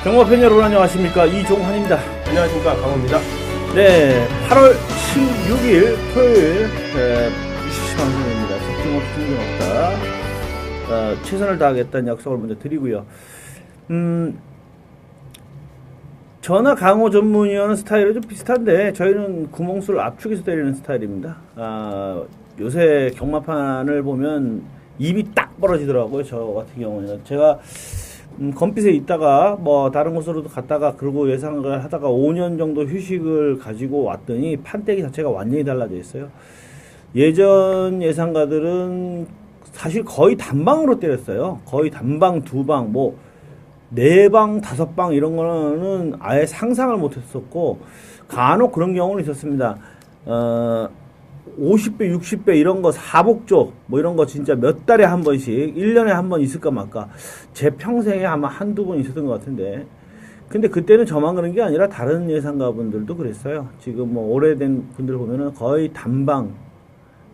경마팬 여러분 안녕하십니까, 이종환입니다. 안녕하십니까, 강호입니다. 네, 8월 16일 토요일 UCC 방송입니다. 속중없이 중경없다. 최선을 다하겠다는 약속을 먼저 드리고요. 저나 강호 전문위원 스타일은 좀 비슷한데 저희는 구멍수를 압축해서 때리는 스타일입니다. 요새 경마판을 보면 입이 딱 벌어지더라고요. 저 같은 경우는 제가 건빛에 있다가 뭐 다른 곳으로도 갔다가 그러고 예상을 하다가 5년 정도 휴식을 가지고 왔더니 판때기 자체가 완전히 달라져 있어요. 예전 예상가들은 사실 거의 단방으로 때렸어요. 거의 단방, 두방, 뭐 4방, 5방 이런 거는 아예 상상을 못 했었고, 간혹 그런 경우는 있었습니다. 50배, 60배 이런 거 사복조 뭐 이런 거 진짜 몇 달에 한 번씩 1년에 한 번 있을까 말까. 제 평생에 아마 한두 번 있었던 것 같은데, 근데 그때는 저만 그런 게 아니라 다른 예상가 분들도 그랬어요. 지금 뭐 오래된 분들 보면은 거의 단방,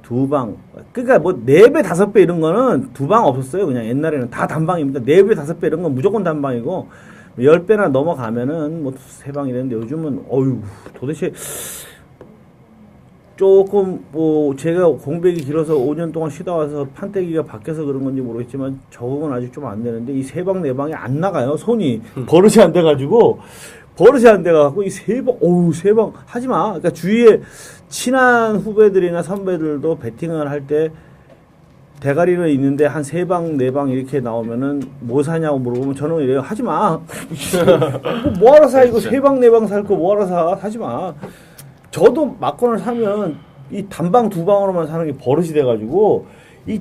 두방, 그러니까 뭐 4배, 5배 이런 거는 두방 없었어요. 그냥 옛날에는 다 단방입니다. 4배, 5배 이런 건 무조건 단방이고, 10배나 넘어가면은 뭐 3방 이랬는데, 요즘은 어휴 도대체 조금 뭐 제가 공백이 길어서 5년 동안 쉬다 와서 판때기가 바뀌어서 그런 건지 모르겠지만 적응은 아직 좀 안 되는데, 이 3방, 4방이 안 나가요. 손이 버릇이 안 돼가지고, 버릇이 안 돼가지고 이 3방, 어우 3방 하지마. 그러니까 주위에 친한 후배들이나 선배들도 배팅을 할 때 대가리는 있는데 한 3방, 4방 이렇게 나오면은 뭐 사냐고 물어보면 저는 이래요. 하지마. 뭐하러 사. 이거 3방, 4방 살 거 뭐하러 사. 하지마. 저도 막건을 사면 이 단방, 두방으로만 사는 게 버릇이 돼가지고 이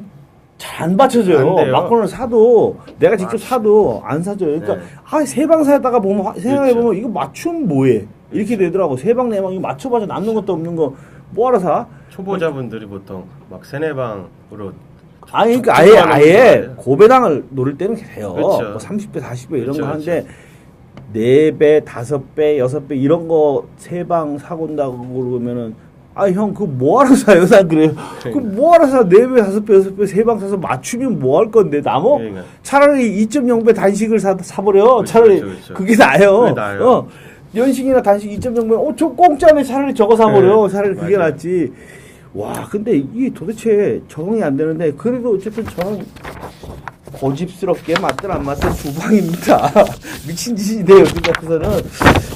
잘 안 받쳐져요. 막건을 사도 내가 직접 사도 안 사줘요. 그러니까 네. 3방 사다가 보면 생각해 보면 그렇죠. 이거 이거 맞춤 뭐해 이렇게 되더라고. 3방, 4방 이거 맞춰봐서 남는 것도 없는 거 뭐하러 사? 초보자분들이 보통 막 3, 4방으로. 그러니까 아예 고배당을 노릴 때는 돼요. 그렇죠. 뭐 30배, 40배 이런 그렇죠, 거 하는데 4배, 5배, 6배 이런 거 3방 사본다고 그러면은 형 그거 뭐하러 사요? 난 그래요. 그거 뭐하러 사? 4배, 5배, 6배 3방 사서 맞추면 뭐 할 건데 남어? 그러니까. 차라리 2.0배 단식을 사버려. 그렇죠, 차라리 그렇죠. 그게 나아요. 그게 나아요. 연식이나 단식 2.0배 저 공짜네. 차라리 저거 사버려. 네, 차라리 그게 맞아요. 낫지. 와, 근데 이게 도대체 적응이 안 되는데, 그래도 어쨌든 저는 고집스럽게 맞든 안 맞든 두방입니다. 미친 짓인데, 요즘 같아서는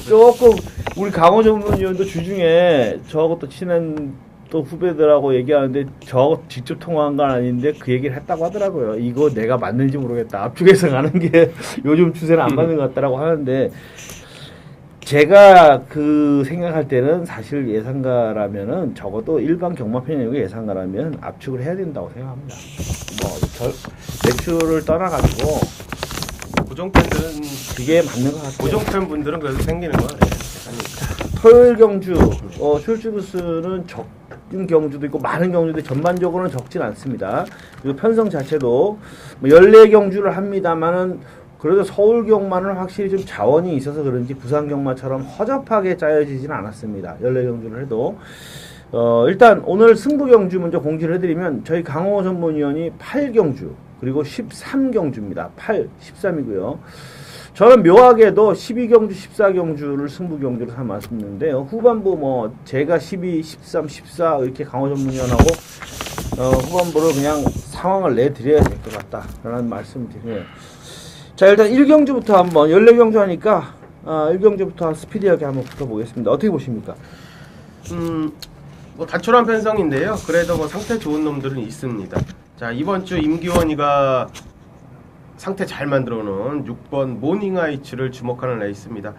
조금 우리 강호 전문위원도 주중에 저하고 친한 또 후배들하고 얘기하는데, 저 직접 통화한 건 아닌데 그 얘기를 했다고 하더라고요. 이거 내가 맞는지 모르겠다. 압축해서 가는 게 요즘 추세는 안 맞는 것 같다라고 하는데, 제가 그 생각할 때는 사실 예상가라면은 적어도 일반 경마편이 아니고 예상가라면 압축을 해야 된다고 생각합니다. 뭐 매출을 떠나가지고 고정팬들은, 그게 맞는 것 같아요. 고정팬 분들은 그래도 생기는 거예요. 토요일 경주 출주 부수는 적은 경주도 있고 많은 경주도 전반적으로는 적진 않습니다. 그리고 편성 자체도 뭐 14경주를 합니다만은 그래도 서울 경마는 확실히 좀 자원이 있어서 그런지 부산 경마처럼 허접하게 짜여지지는 않았습니다. 14경주를 해도. 일단 오늘 승부 경주 먼저 공지를 해드리면 저희 강호 전문위원이 8경주 그리고 13경주입니다. 8, 13이고요. 저는 묘하게도 12경주, 14경주를 승부 경주로 삼았었는데요. 후반부 뭐 제가 12, 13, 14 이렇게 강호 전문위원하고 후반부로 그냥 상황을 내드려야 될 것 같다 라는 말씀을 드려요. 자, 일단 1경주부터 한번 14경주 하니까 1경주부터 스피디하게 한번 붙어보겠습니다. 어떻게 보십니까? 뭐 단촐한 편성인데요. 그래도 뭐 상태 좋은 놈들은 있습니다. 자, 이번 주 임기원이가 상태 잘 만들어놓은 6번 모닝아이츠를 주목하는 레이스입니다.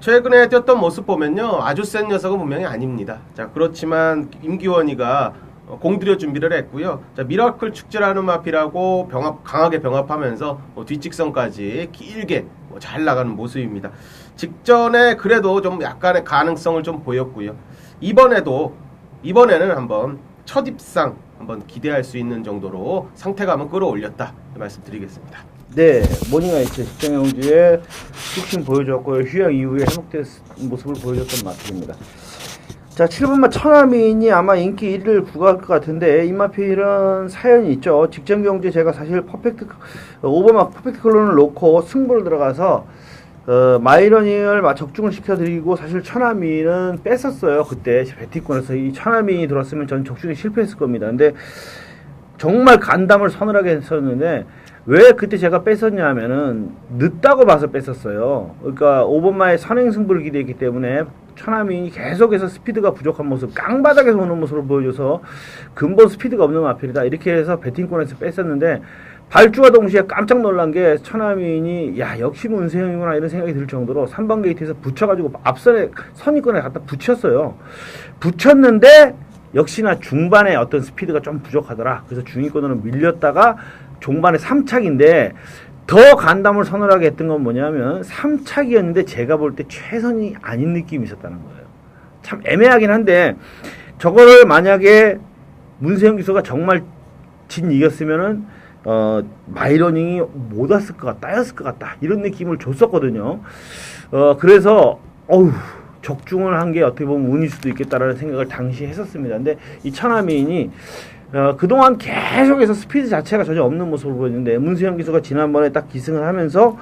최근에 뛰었던 모습 보면요, 아주 센 녀석은 분명히 아닙니다. 자, 그렇지만 임기원이가 공들여 준비를 했고요. 자, 미라클 축제라는 마피라고 강하게 병합하면서 뒷직선까지 길게 잘 나가는 모습입니다. 직전에 그래도 좀 약간의 가능성을 좀 보였고요. 이번에는 한번 첫 입상 한번 기대할 수 있는 정도로 상태감은 끌어올렸다 말씀드리겠습니다. 네, 모닝아이츠 직전경주에 쑥심 보여줬고요. 휴양 이후에 회복된 모습을 보여줬던 마필입니다. 자, 7번마 천하미인이 아마 인기 1위를 구가할 것 같은데, 이마필은 사연이 있죠. 직전 경주에 제가 사실 오버막 퍼펙트 클론을 놓고 승부를 들어가서 마이러닝을 적중을 시켜드리고 사실 천하민은 뺐었어요. 그때 베티콘에서 이 천하민이 들어왔으면 저는 적중에 실패했을 겁니다. 근데 정말 간담을 서늘하게 했었는데 왜 그때 제가 뺐었냐 하면은 늦다고 봐서 뺐었어요. 그러니까 오버마의 선행승부를 기대했기 때문에 천하민이 계속해서 스피드가 부족한 모습, 깡바닥에서 오는 모습을 보여줘서 근본 스피드가 없는 마필이다 이렇게 해서 베팅권에서 뺐었는데 발주와 동시에 깜짝 놀란 게 천하민이 야 역시 문세영이구나 이런 생각이 들 정도로 3번 게이트에서 붙여가지고 앞선에 선입권에 갖다 붙였어요. 붙였는데 역시나 중반에 어떤 스피드가 좀 부족하더라. 그래서 중위권으로 밀렸다가 종반에 3착인데 더 간담을 서늘하게 했던 건 뭐냐면 3착이었는데 제가 볼 때 최선이 아닌 느낌이 있었다는 거예요. 참 애매하긴 한데 저거를 만약에 문세영 기수가 정말 진 이겼으면은 마이러닝이 못 왔을 것 같다, 따였을 것 같다 이런 느낌을 줬었거든요. 그래서 적중을 한 게 어떻게 보면 운일 수도 있겠다라는 생각을 당시 했었습니다. 근데 이 천하민이 그동안 계속해서 스피드 자체가 전혀 없는 모습을 보였는데 문세영 기수가 지난번에 딱 기승을 하면서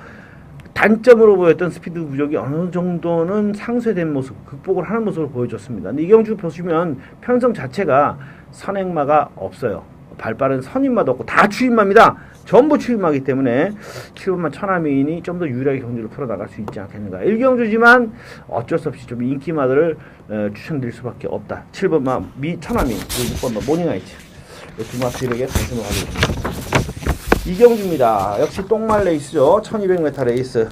단점으로 보였던 스피드 부족이 어느 정도는 상쇄된 모습, 극복을 하는 모습을 보여줬습니다. 근데 이경주 보시면 편성 자체가 선행마가 없어요. 발빠른 선임마도 없고 다 추임마입니다. 전부 추임마이기 때문에 7번만 천하민이 좀 더 유리하게 경주를 풀어나갈 수 있지 않겠는가. 1경주지만 어쩔 수 없이 좀 인기마들을 추천드릴 수밖에 없다. 7번만 천하민, 그리고 6번만 모닝아이츠. 두 마필에게 관심을 가지고 있습니다. 2경주입니다. 역시 똥말 레이스죠. 1200m 레이스.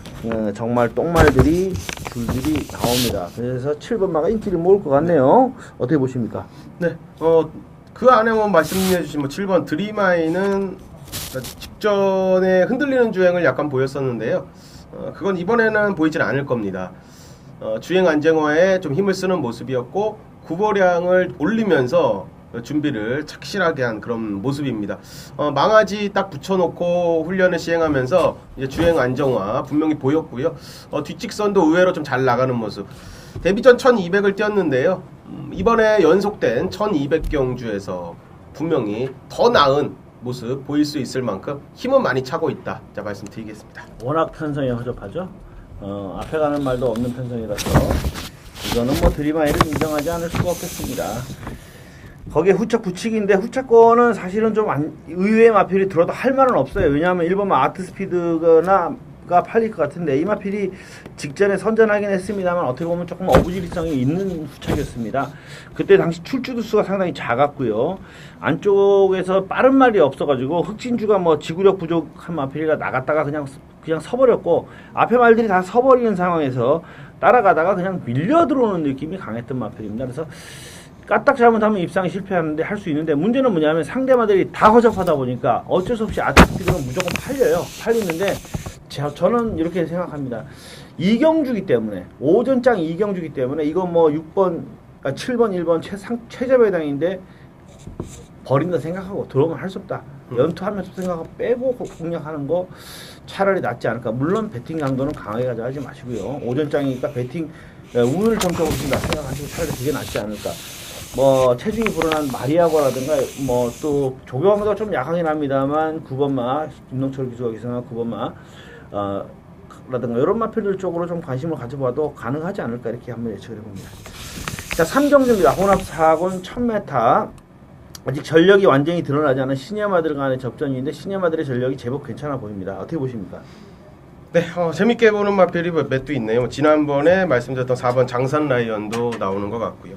정말 똥말들이 줄줄이 나옵니다. 그래서 7번마가 인기를 모을 것 같네요. 어떻게 보십니까? 네, 그 안에 말씀해 주신 7번 드림아이는 직전에 흔들리는 주행을 약간 보였었는데요. 그건 이번에는 보이진 않을 겁니다. 주행 안정화에 좀 힘을 쓰는 모습이었고 구보량을 올리면서 준비를 착실하게 한 그런 모습입니다. 망아지 딱 붙여놓고 훈련을 시행하면서 이제 주행 안정화 분명히 보였고요. 뒷직선도 의외로 좀 잘 나가는 모습. 데뷔전 1200을 뛰었는데요. 이번에 연속된 1200경주에서 분명히 더 나은 모습 보일 수 있을 만큼 힘은 많이 차고 있다. 자, 말씀드리겠습니다. 워낙 편성이 허접하죠. 앞에 가는 말도 없는 편성이라서 이거는 드림아이를 인정하지 않을 수가 없겠습니다. 거기에 후착 붙이기인데 후착권은 사실은 좀 의외의 마필이 들어도 할 말은 없어요. 왜냐하면 1번만 아트스피드가 팔릴 것 같은데 이 마필이 직전에 선전하긴 했습니다만 어떻게 보면 조금 어부지리성이 있는 후착이었습니다. 그때 당시 출주도 수가 상당히 작았고요. 안쪽에서 빠른 말이 없어가지고 흑진주가 지구력 부족한 마필이라 나갔다가 그냥 서버렸고 앞에 말들이 다 서버리는 상황에서 따라가다가 그냥 밀려 들어오는 느낌이 강했던 마필입니다. 그래서 까딱 잘못하면 입상이 실패하는데 할 수 있는데 문제는 뭐냐면 상대마들이 다 허접하다 보니까 어쩔 수 없이 아트스피드는 무조건 팔리는데 저는 이렇게 생각합니다. 이경주기 때문에 오전장 이경주기 때문에 이거 6번 7번 1번 최저배당인데 버린다 생각하고 들어오면 할 수 없다. 연투하면서 생각하고 빼고 공략하는 거 차라리 낫지 않을까. 물론 배팅 강도는 강하게 가져가지 마시고요. 오전장이니까 배팅 운을 점적으로 준다 생각하시고 차라리 그게 낫지 않을까. 체중이 불어난 마리아고라든가 또 조경도 좀 약하긴 합니다만 9번마 김동철 기수가 기승한 9번마 라든가 이런 마필들 쪽으로 좀 관심을 가져봐도 가능하지 않을까 이렇게 한번 예측을 해봅니다. 자, 3경주입니다. 혼합 4군 1000m 아직 전력이 완전히 드러나지 않은 시니어마들 간의 접전인데 시니어마들의 전력이 제법 괜찮아 보입니다. 어떻게 보십니까? 네, 재밌게 보는 마필이 몇 도 있네요. 지난번에 말씀드렸던 4번 장산 라이언도 나오는 것 같고요.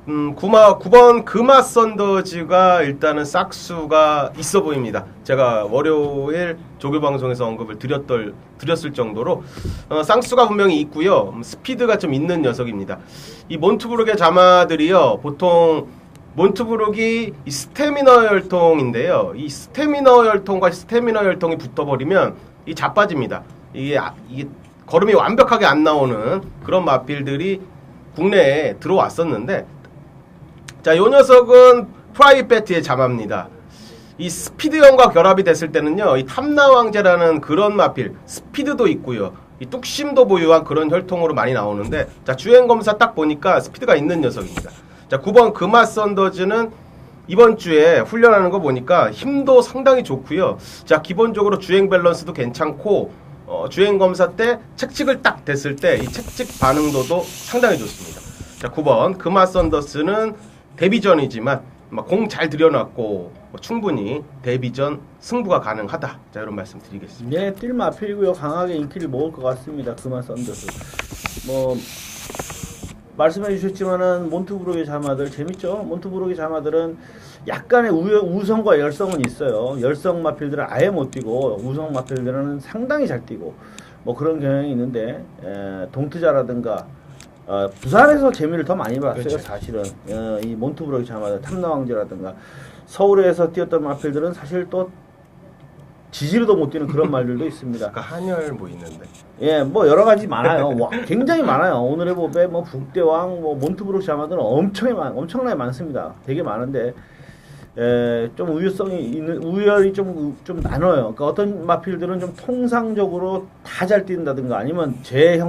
9번 금화 썬더즈가 일단은 싹수가 있어 보입니다. 제가 월요일 조교 방송에서 언급을 드렸을 정도로 쌍수가 분명히 있고요. 스피드가 좀 있는 녀석입니다. 이 몬투브룩의 자마들이요, 보통 몬투브룩이 이 스태미너 혈통인데요. 이 스태미너 혈통과 스태미너 혈통이 붙어버리면 이 자빠집니다. 이게 걸음이 완벽하게 안 나오는 그런 마필들이 국내에 들어왔었는데, 자, 요 녀석은 프라이배트의 자마입니다. 이 스피드형과 결합이 됐을 때는요, 이 탐나왕제라는 그런 마필, 스피드도 있고요, 이 뚝심도 보유한 그런 혈통으로 많이 나오는데, 자, 주행검사 딱 보니까 스피드가 있는 녀석입니다. 자, 9번 금화 썬더즈는 이번 주에 훈련하는 거 보니까 힘도 상당히 좋고요. 자, 기본적으로 주행 밸런스도 괜찮고, 주행 검사 때 책찍을 딱 댔을 때 이 책찍 반응도도 상당히 좋습니다. 자, 9번 금화 썬더스는 데뷔전이지만 공 잘 들여놨고 충분히 데뷔전 승부가 가능하다. 자, 이런 말씀 드리겠습니다. 네, 뛸 마필이고요. 강하게 인기를 먹을 것 같습니다. 금화 썬더스. 뭐 말씀해 주셨지만은 몬트브록의 자마들 재밌죠? 몬트브록의 자마들은 약간의 우성과 열성은 있어요. 열성 마필들은 아예 못 뛰고 우성 마필들은 상당히 잘 뛰고 뭐 그런 경향이 있는데 동트자라든가 부산에서 재미를 더 많이 봤어요. 그렇죠. 사실은 이 몬트브록의 자마들 탐나왕제라든가 서울에서 뛰었던 마필들은 사실 또 지지로도 못 뛰는 그런 말들도 있습니다. 아까 한열 뭐 있는데. 예, 뭐 여러 가지 많아요. 와, 굉장히 많아요. 오늘의 법에 뭐 북대왕, 뭐 몬트브록 자마들은 엄청나게 많습니다. 되게 많은데 좀 우열이 좀 나눠요. 그러니까 어떤 마필들은 좀 통상적으로 다 잘 뛴다든가 아니면 제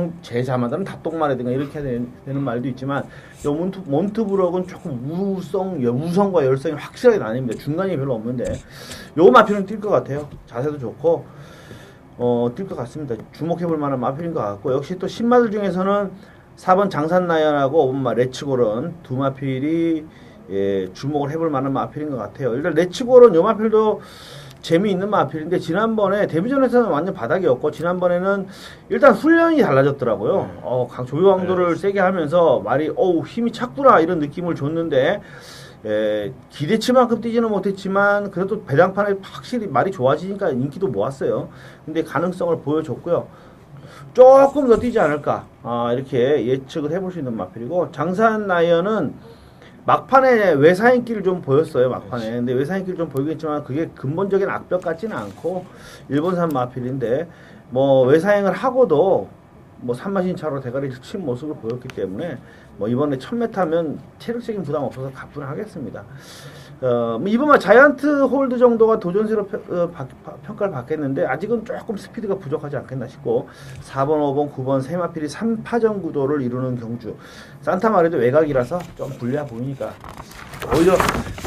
자마들은 다 똥말이든가 이렇게 되는 말도 있지만 요 몬트브록은 조금 우성과 열성이 확실하게 나뉩니다. 중간이 별로 없는데 요 마필은 뛸 것 같아요. 자세도 좋고 뛸 것 같습니다. 주목해볼 만한 마필인 것 같고 역시 또 신마들 중에서는 4번 장산나연하고 5번 레츠골은 두 마필이 주목을 해볼 만한 마필인 것 같아요. 일단 레츠골은 요 마필도 재미있는 마필인데 지난번에 데뷔전에서는 완전 바닥이었고 지난번에는 일단 훈련이 달라졌더라고요. 조이왕도를 세게 하면서 말이 힘이 찼구나 이런 느낌을 줬는데 기대치만큼 뛰지는 못했지만 그래도 배당판에 확실히 말이 좋아지니까 인기도 모았어요. 근데 가능성을 보여줬고요. 조금 더 뛰지 않을까 이렇게 예측을 해볼 수 있는 마필이고 장산 라이언은 막판에 외사인기를 좀 보였어요. 막판에. 근데 외사인기를 좀 보이겠지만 그게 근본적인 악벽 같지는 않고 일본산 마필인데 뭐 외사행을 하고도 뭐 3마신 차로 대가리를 친 모습을 보였기 때문에 뭐 이번에 1000m면 체력적인 부담 없어서 가뿐하겠습니다. 이번만 자이언트 홀드 정도가 도전세로 평가를 받겠는데 아직은 조금 스피드가 부족하지 않겠나 싶고 4번, 5번, 9번 세 마필이 3파전 구도를 이루는 경주 산타마리도 외곽이라서 좀 불리해 보이니까 오히려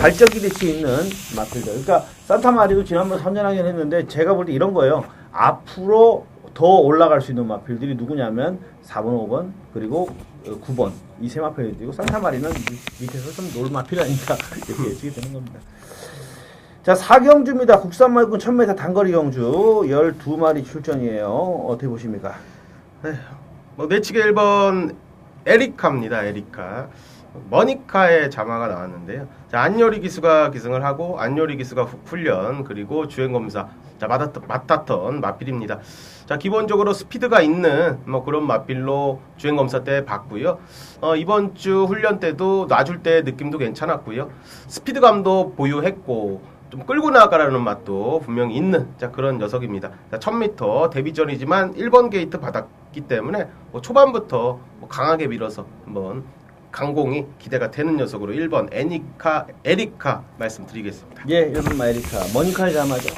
발전 기대치 있는 마필들 그러니까 산타마리도 지난번 선전하긴 했는데 제가 볼 때 이런 거예요. 앞으로 더 올라갈 수 있는 마필들이 누구냐면 4번, 5번 그리고 9번 이 세 마필이 뛰고 산타마리는 밑에서 좀 놀 마필 아니까 이렇게 예측이 되는 겁니다. 자 4경주입니다. 국산 말고 1000m 단거리 경주 12마리 출전이에요. 어떻게 보십니까? 뭐 내치게 1번 에리카입니다. 에리카 머니카의 자마가 나왔는데요. 자, 안요리 기수가 기승을 하고 안요리 기수가 훈련 그리고 주행검사 자 맡았던 마필입니다. 자 기본적으로 스피드가 있는 뭐 그런 마필로 주행검사 때 봤고요. 이번 주 훈련 때도 놔줄 때 느낌도 괜찮았고요. 스피드감도 보유했고 좀 끌고 나가라는 맛도 분명히 있는 자 그런 녀석입니다. 자 1000m 데뷔전이지만 1번 게이트 받았기 때문에 뭐 초반부터 뭐 강하게 밀어서 한번 강공이 기대가 되는 녀석으로 1번 에리카 말씀드리겠습니다. 예, 1번 에리카 머니카의 자마죠.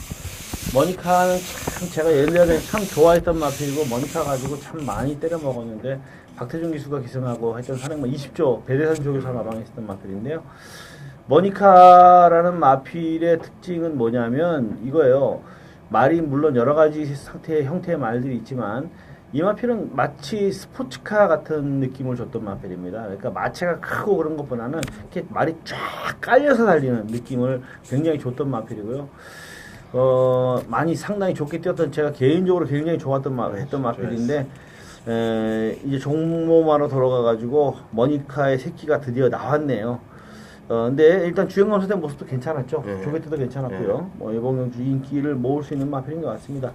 머니카는 참 제가 예전에 참 좋아했던 마필이고 머니카 가지고 참 많이 때려 먹었는데 박태준 기수가 기승하고 했던 산행마 20조 배대산 쪽에서 마방했었던 마필인데요. 머니카라는 마필의 특징은 뭐냐면 이거예요. 말이 물론 여러 가지 형태의 말들이 있지만 이 마필은 마치 스포츠카 같은 느낌을 줬던 마필입니다. 그러니까 마체가 크고 그런 것보다는 이렇게 말이 쫙 깔려서 달리는 느낌을 굉장히 줬던 마필이고요. 많이 상당히 좋게 뛰었던 제가 개인적으로 굉장히 했던 마필인데 이제 종모마로 돌아가가지고 머니카의 새끼가 드디어 나왔네요. 근데 일단 주행검사 때 모습도 괜찮았죠. 조개 때도 괜찮았고요. 뭐 이번 경주 인기를 모을 수 있는 마필인 것 같습니다.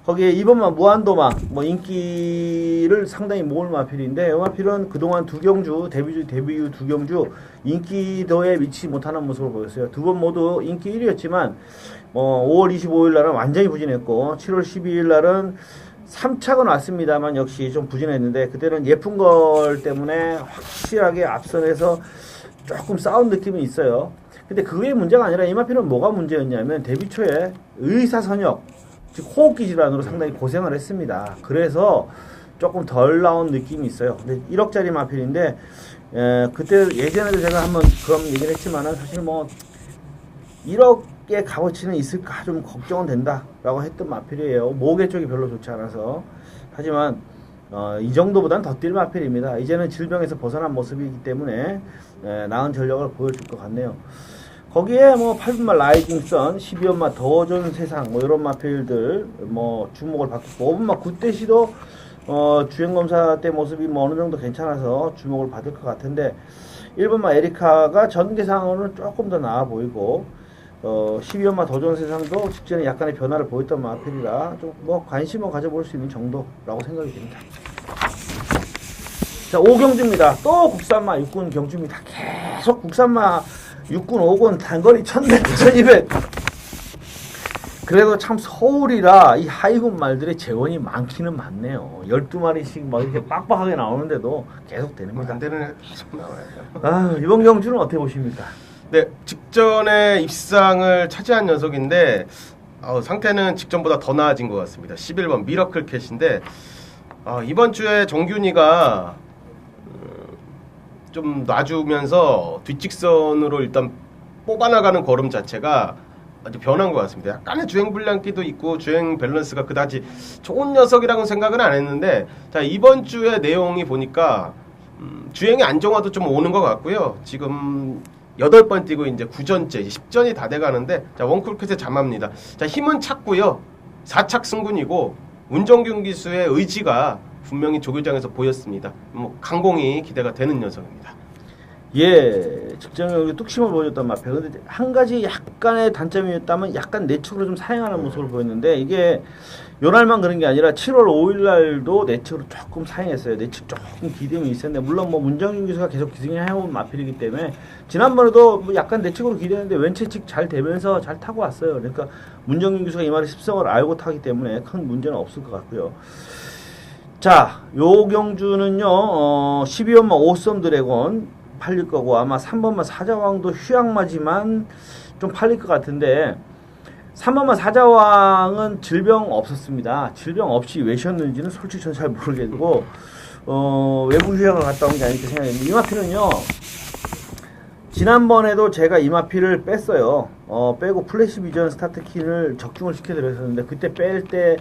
거기에 이번만 무한도마 뭐 인기를 상당히 모을 마필인데 이 마필은 그동안 두 경주 데뷔 후 두 경주 인기도에 미치지 못하는 모습을 보였어요. 두 번 모두 인기 1위였지만 5월 25일 날은 완전히 부진했고 7월 12일 날은 3차가 왔습니다만 역시 좀 부진했는데 그때는 예쁜 걸 때문에 확실하게 앞선에서 조금 싸운 느낌이 있어요. 근데 그게 문제가 아니라 이 마필은 뭐가 문제였냐면 데뷔 초에 의사선역 즉 호흡기 질환으로 상당히 고생을 했습니다. 그래서 조금 덜 나온 느낌이 있어요. 근데 1억짜리 마필인데 그때 예전에도 제가 한번 그런 얘기를 했지만은 사실 뭐 1억 값의 값어치는 있을까 좀 걱정은 된다라고 했던 마필이에요. 모계 쪽이 별로 좋지 않아서. 하지만 이 정도보단 더 뛸 마필입니다. 이제는 질병에서 벗어난 모습이기 때문에 나은 전력을 보여줄 것 같네요. 거기에 뭐 8분마 라이징선, 12연마 더 좋은 세상 뭐 이런 마필들 뭐 주목을 받고 5분마 굿대시도 주행검사 때 모습이 뭐 어느 정도 괜찮아서 주목을 받을 것 같은데 1번마 에리카가 전개상으로는 조금 더 나아 보이고 12연마 더 좋은 세상도 직전에 약간의 변화를 보였던 마필이라 좀 뭐 관심을 가져볼 수 있는 정도라고 생각이 됩니다. 자, 5경주입니다. 또 국산마 육군 경주입니다. 계속 국산마 육군 5군 단거리 1100, 1200. 그래도 참 서울이라 이 하이군 말들의 재원이 많기는 많네요. 12마리씩 막 이렇게 빡빡하게 나오는데도 계속 됩니다. 안 되는 계속 나와요. 아, 이번 경주는 어떻게 보십니까? 네, 직전에 입상을 차지한 녀석인데 상태는 직전보다 더 나아진 것 같습니다. 11번 미러클 캣인데 이번 주에 정균이가 좀 놔주면서 뒷직선으로 일단 뽑아나가는 걸음 자체가 아주 변한 것 같습니다. 약간의 주행 불량기도 있고 주행 밸런스가 그다지 좋은 녀석이라고는 생각은 안 했는데 자 이번 주의 내용이 보니까 주행의 안정화도 좀 오는 것 같고요. 지금 8번 뛰고 이제 9전째 10전이 다 돼가는데 자 원쿨캣의 잠합니다. 자 힘은 찼고요. 4착 승군이고 운정균 기수의 의지가 분명히 조교장에서 보였습니다. 뭐 강공이 기대가 되는 녀석입니다. 예, 직전에 뚝심을 보여줬단 말이에요. 근데 한 가지 약간의 단점이었다면 약간 내측으로 좀 사행하는 모습을 보였는데 이게 요날만 그런 게 아니라 7월 5일 날도 내측으로 조금 사행했어요. 내측 조금 기대임이 있었는데 물론 뭐 문정윤 기수가 계속 기승해온 마필이기 때문에 지난번에도 뭐 약간 내측으로 기대했는데 왼채측 잘 되면서 잘 타고 왔어요. 그러니까 문정윤 기수가 이 말의 습성을 알고 타기 때문에 큰 문제는 없을 것 같고요. 자, 요 경주는요 12연마 5썸 드래곤 팔릴 거고 아마 3번마 사자왕도 휴양마지만 좀 팔릴 것 같은데 3번마 사자왕은 질병 없었습니다. 질병 없이 왜 쉬었는지는 솔직히 저는 잘 모르겠고 외부 휴양을 갔다 온 게 아닐까 생각했는데 이마피는요 지난번에도 제가 이마피를 뺐어요. 빼고 플래시 비전 스타트키를 적중을 시켜드렸었는데 그때 뺄 때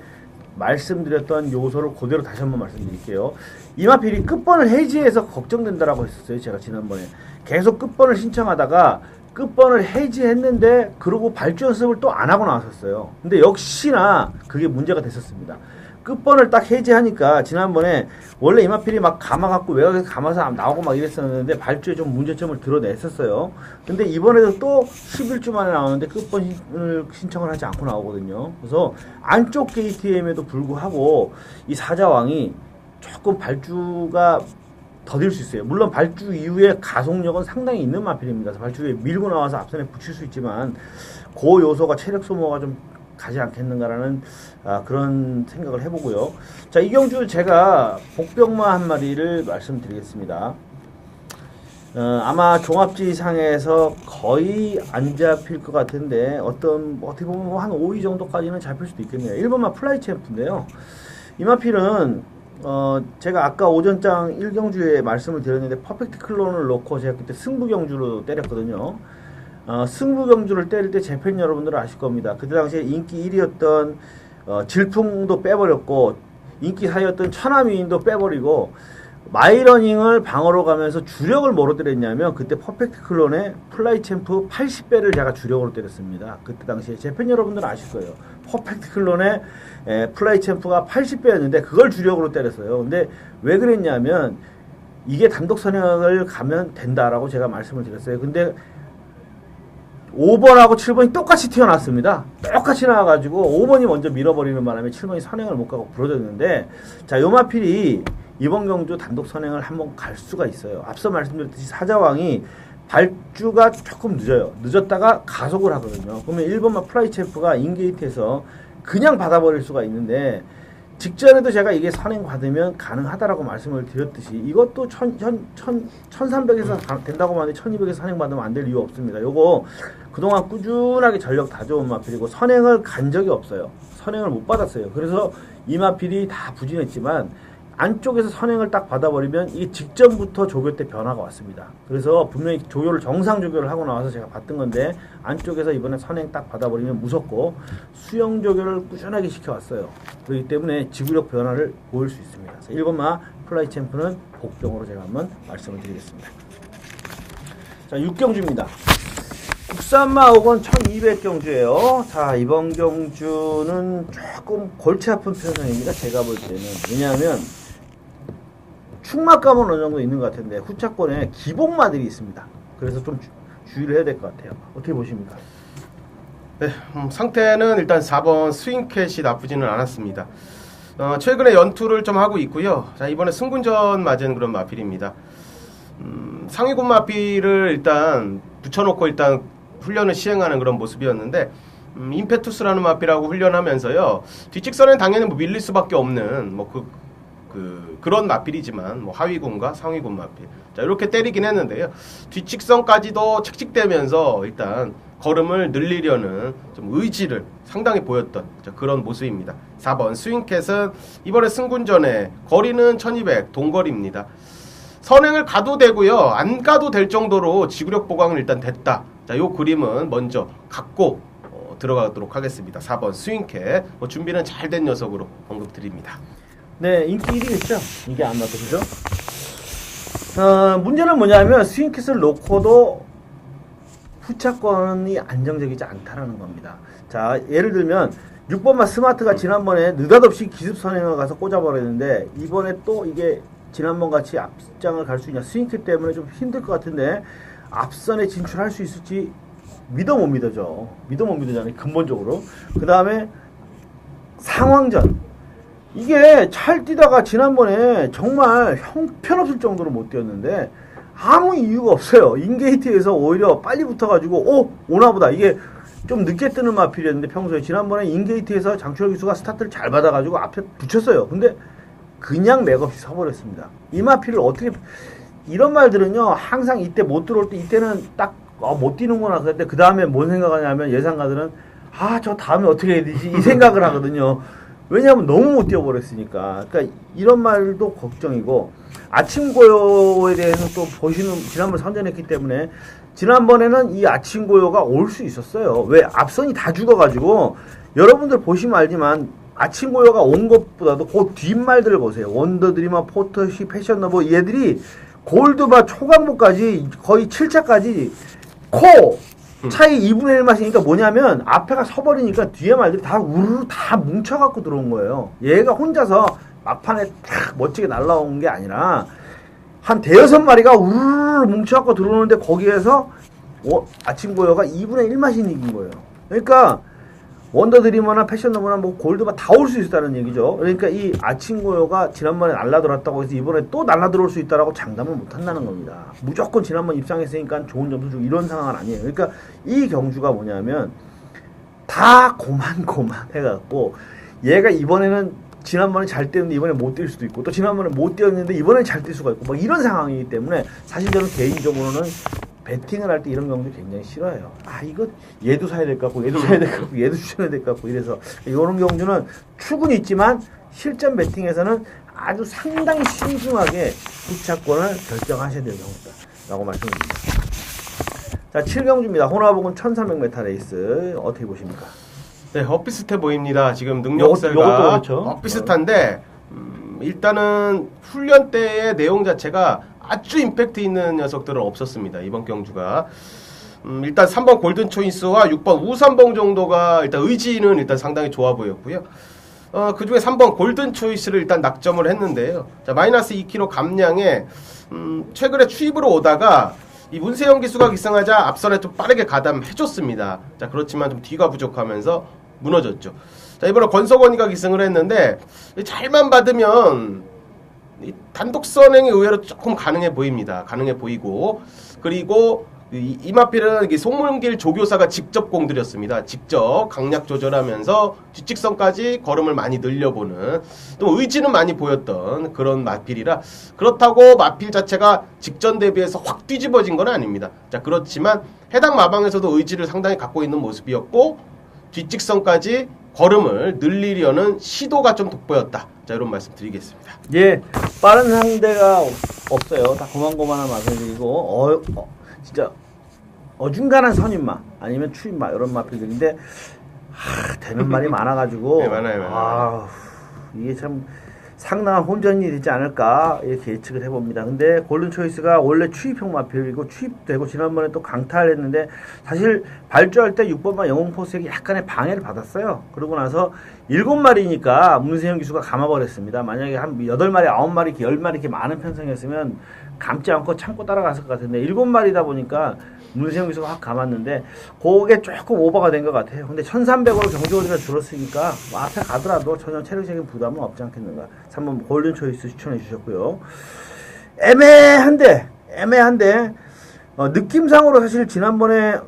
말씀드렸던 요소를 그대로 다시 한번 말씀드릴게요. 이마필이 끝번을 해지해서 걱정된다라고 했었어요. 제가 지난번에 계속 끝번을 신청하다가 끝번을 해지했는데 그러고 발주 연습을 또 안 하고 나왔었어요. 근데 역시나 그게 문제가 됐었습니다. 끝번을 딱 해지하니까 지난번에 원래 이마필이 막 감아갖고 외곽에서 감아서 나오고 막 이랬었는데 발주에 좀 문제점을 드러냈었어요. 근데 이번에도 또 11주 만에 나오는데 끝번을 신청을 하지 않고 나오거든요. 그래서 안쪽 KTM에도 불구하고 이 사자왕이 조금 발주가 더딜 수 있어요. 물론 발주 이후에 가속력은 상당히 있는 마필입니다. 발주에 밀고 나와서 앞선에 붙일 수 있지만 그 요소가 체력 소모가 좀 가지 않겠는가라는 그런 생각을 해보고요. 자, 이 경주 제가 복병마 한 마리를 말씀드리겠습니다. 아마 종합지상에서 거의 안 잡힐 것 같은데 어떻게 보면 한 5위 정도까지는 잡힐 수도 있겠네요. 1번마 플라이 챔프인데요. 이 마필은 제가 아까 오전장 1경주에 말씀을 드렸는데 퍼펙트 클론을 놓고 제가 그때 승부 경주로 때렸거든요. 승부 경주를 때릴 때 제 팬 여러분들은 아실 겁니다. 그때 당시에 인기 1위였던 질풍도 빼버렸고 인기 4위였던 천하미인도 빼버리고 마이러닝을 방어로 가면서 주력을 뭐로 때렸냐면 그때 퍼펙트 클론의 플라이 챔프 80배를 제가 주력으로 때렸습니다. 그때 당시에 제 팬 여러분들은 아실 거예요. 퍼펙트 클론의 플라이 챔프가 80배였는데 그걸 주력으로 때렸어요. 근데 왜 그랬냐면 이게 단독 선행을 가면 된다라고 제가 말씀을 드렸어요. 근데 5번하고 7번이 똑같이 튀어났습니다. 똑같이 나와가지고 5번이 먼저 밀어버리는 바람에 7번이 선행을 못 가고 부러졌는데 자, 요마필이 이번 경주 단독 선행을 한번 갈 수가 있어요. 앞서 말씀드렸듯이 사자왕이 발주가 조금 늦어요. 늦었다가 가속을 하거든요. 그러면 1번만 플라이 챔프가 인게이트에서 그냥 받아버릴 수가 있는데 직전에도 제가 이게 선행 받으면 가능하다라고 말씀을 드렸듯이 이것도 1300에서 된다고 하는데 1200에서 선행 받으면 안 될 이유 없습니다. 요거 그동안 꾸준하게 전력 다 좋은 마필이고 선행을 간 적이 없어요. 선행을 못 받았어요. 그래서 이 마필이 다 부진했지만 안쪽에서 선행을 딱 받아버리면 이게 직전부터 조교 때 변화가 왔습니다. 그래서 분명히 조교를 정상 조교를 하고 나와서 제가 봤던 건데 안쪽에서 이번에 선행 딱 받아버리면 무섭고 수영 조교를 꾸준하게 시켜왔어요. 그렇기 때문에 지구력 변화를 보일 수 있습니다. 1번마 플라이 챔프는 복병으로 제가 한번 말씀을 드리겠습니다. 자, 6경주입니다. 국산마 5건 1200경주예요. 자, 이번 경주는 조금 골치 아픈 편성입니다. 제가 볼 때는. 왜냐하면 축막감은 어느 정도 있는 것 같은데 후차권에 기복마들이 있습니다. 그래서 좀 주의를 해야 될 것 같아요. 어떻게 보십니까? 네, 상태는 일단 4번 스윙캣이 나쁘지는 않았습니다. 최근에 연투를 좀 하고 있고요. 자, 이번에 승군전 맞은 그런 마필입니다. 상위군 마필을 일단 붙여놓고 일단 훈련을 시행하는 그런 모습이었는데 임페투스라는 마필하고 훈련하면서요. 뒷직선엔 당연히 뭐 밀릴 수밖에 없는 뭐 그런 마필이지만 뭐 하위군과 상위군 마필. 자, 이렇게 때리긴 했는데요. 뒷직선까지도 책직되면서 일단 걸음을 늘리려는 좀 의지를 상당히 보였던 그런 모습입니다. 4번 스윙캣은 이번에 승군전에 거리는 1200 동거리입니다. 선행을 가도 되고요. 안 가도 될 정도로 지구력 보강은 일단 됐다. 자, 요 그림은 먼저 갖고 들어가도록 하겠습니다. 4번 스윙캣. 준비는 잘 된 녀석으로 언급드립니다. 네, 인기 1위겠죠? 이게 안 맞죠, 그죠? 문제는 뭐냐면 스윙캣을 놓고도 후차권이 안정적이지 않다라는 겁니다. 자, 예를 들면 6번마 스마트가 지난번에 느닷없이 기습 선행을 가서 꽂아버렸는데 이번에 또 이게 지난번 같이 앞장을 갈 수 있냐. 스윙캣 때문에 좀 힘들 것 같은데 앞선에 진출할 수 있을지 믿어 못 믿어져. 믿어 못 믿어잖아요, 근본적으로. 그 다음에 상황전. 이게 잘 뛰다가 지난번에 정말 형편없을 정도로 못 뛰었는데 아무 이유가 없어요. 인게이트에서 오히려 빨리 붙어가지고 오나보다. 이게 좀 늦게 뜨는 마필이었는데 평소에 지난번에 인게이트에서 장철 기수가 스타트를 잘 받아가지고 앞에 붙였어요. 근데 그냥 맥없이 서버렸습니다. 이 마필을 어떻게, 이런 말들은요 항상 이때 못 들어올 때 이때는 딱 못 뛰는구나. 그런데 그 다음에 뭔 생각하냐면 예상가들은 저 다음에 어떻게 해야 되지 이 생각을 하거든요. 왜냐하면 너무 못 뛰어버렸으니까. 그러니까 이런 말도 걱정이고, 아침 고요에 대해서 또 보시는, 지난번 선전했기 때문에 지난번에는 이 아침 고요가 올 수 있었어요. 왜? 앞선이 다 죽어가지고. 여러분들 보시면 알지만 아침 고요가 온 것보다도 그 뒷말들을 보세요. 원더드리머, 포터시, 패션너버, 얘들이 골드바 초강부까지 거의 7차까지 코 차이 2분의 1 맛이니까 뭐냐면 앞에가 서버리니까 뒤에 말들이 다 우르르 다 뭉쳐갖고 들어온 거예요. 얘가 혼자서 막판에 탁 멋지게 날라온 게 아니라 한 대여섯 마리가 우르르 뭉쳐갖고 들어오는데 거기에서 아침 고요가 2분의 1 맛이 이긴 거예요. 그러니까 원더드리머나 패션너브나 뭐 골드바 다 올 수 있다는 얘기죠. 그러니까 이 아침 고요가 지난번에 날라들었다고 해서 이번에 또 날라들어올 수 있다라고 장담을 못 한다는 겁니다. 무조건 지난번 입상했으니까 좋은 점수 주고 이런 상황은 아니에요. 그러니까 이 경주가 뭐냐면 다 고만 해갖고 얘가 이번에는 지난번에 잘 뛰었는데 이번에 못 뛸 수도 있고 또 지난번에 못 뛰었는데 이번에 잘 뛸 수가 있고 뭐 이런 상황이기 때문에 사실 저는 개인적으로는 배팅을 할 때 이런 경우도 굉장히 싫어해요. 이거 얘도 사야 될 것 같고 얘도 사야 될 것 같고 얘도 추천해야 될 것 같고 이래서 이런 경주는 축은 있지만 실전 배팅에서는 아주 상당히 신중하게 후차권을 결정하셔야 될 경우다 라고 말씀드립니다. 자, 7경주입니다. 호나복은 1300m 레이스 어떻게 보십니까? 네, 엇비슷해 보입니다. 지금 능력사가 그렇죠. 엇비슷한데 일단은 훈련 때의 내용 자체가 아주 임팩트 있는 녀석들은 없었습니다. 이번 경주가. 일단 3번 골든 초이스와 6번 우삼봉 정도가 일단 의지는 일단 상당히 좋아 보였고요. 그 중에 3번 골든 초이스를 일단 낙점을 했는데요. 자, 마이너스 2kg 감량에 최근에 추입으로 오다가 이 문세영 기수가 기승하자 앞선에 좀 빠르게 가담해줬습니다. 자, 그렇지만 좀 뒤가 부족하면서 무너졌죠. 자, 이번에 권석원이가 기승을 했는데 잘만 받으면 이 단독 선행이 의외로 조금 가능해 보입니다. 가능해 보이고, 그리고 이 마필은 송문길 조교사가 직접 공들였습니다. 직접 강약 조절하면서 뒷직선까지 걸음을 많이 늘려보는, 또 의지는 많이 보였던 그런 마필이라, 그렇다고 마필 자체가 직전 대비해서 확 뒤집어진 건 아닙니다. 자, 그렇지만 해당 마방에서도 의지를 상당히 갖고 있는 모습이었고 뒷직선까지 걸음을 늘리려는 시도가 좀 돋보였다. 자, 자, 이런 말씀 드리겠습니다. 예, 빠른 상대가 없어요. 다 고만고만한 마필들이고 진짜 어중간한 선임마 아니면 추임마 이런 마필들인데 되는 말이 많아가지고 네, 많아요. 이게 참 상당한 혼전이 되지 않을까 이렇게 예측을 해봅니다. 근데 골든초이스가 원래 추입형 마필이고 추입되고 지난번에 또 강타를 사실 발주할 때 6번마 영웅포스에게 약간의 방해를 받았어요. 그러고 나서 7마리니까 문세영 기수가 감아버렸습니다. 만약에 한 8마리, 9마리, 10마리 이렇게 많은 편성이었으면 감지 않고 참고 따라갔을 것 같은데 7마리다 보니까 문세영 기수가 확 감았는데 그게 조금 오버가 된 것 같아요. 근데 1300으로 경주거리가 줄었으니까 뭐 앞에 가더라도 전혀 체력적인 부담은 없지 않겠는가. 3번 골든초이스 추천해 주셨고요. 애매한데 느낌상으로 사실 지난번에